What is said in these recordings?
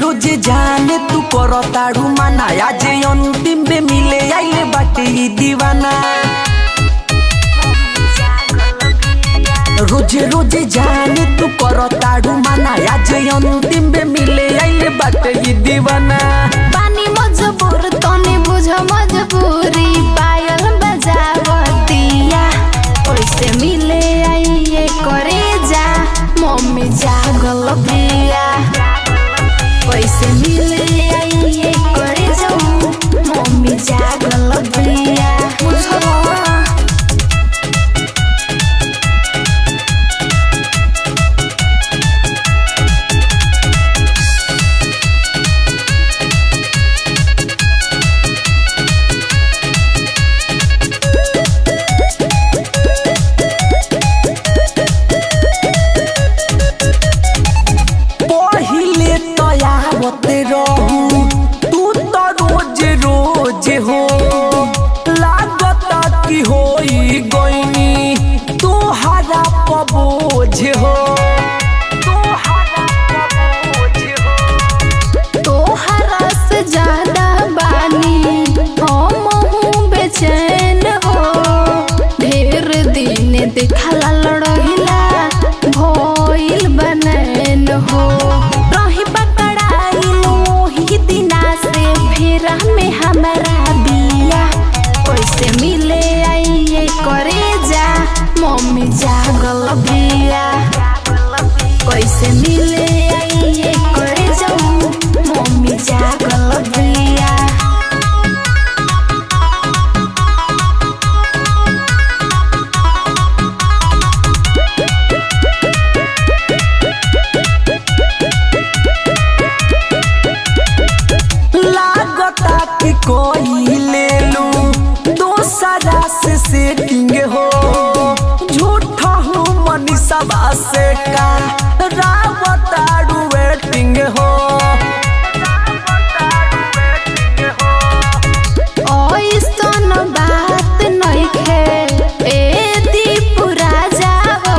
रोजे जाने तू करो ताड़ू माना आज अंतिम में मिले आइले बाटे ई दीवाना। रोजे रोजे जाने तू करो ताड़ू माना आज अंतिम में मिले आइले बाटे ई दीवाना। पानी मजबूर तने बुझ मजबूरी पायल बजावतिया ओइसे मिले आइए करे जा मम्मी जागल बिया। ओइसे मिले आइए करे जाऊं मम्मी जागल बिया। तू तो रोज रोज हो लागता कि होई गईनी तोहरा पबोझ हो। तोहरा से ज्यादा बानी हम बेचैन हो। ढेर दिन देखला लड़हिला भइल बनैन हो। में हमारा बिया ओइसे मिले आइए करे जा मम्मी जागल बिया। ओइसे मिले आइए करे जाऊं मम्मी जागल बिया। कोई ले लूं दूसरा से सेटिंग हो झूठा हूँ मनीषा से का रावताड़ू वेटिंग हो। ओइसन बात नइखे ए दीप राजा हो।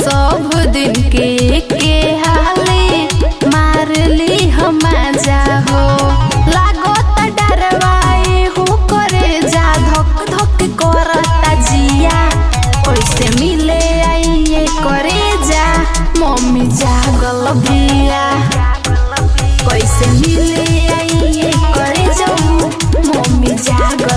सब दिन के हाली मारली हम जा हो। ओइसे मिले आइए करे जा मम्मी जागल बिया। ओइसे मिले आइए करे जाऊं मम्मी जागल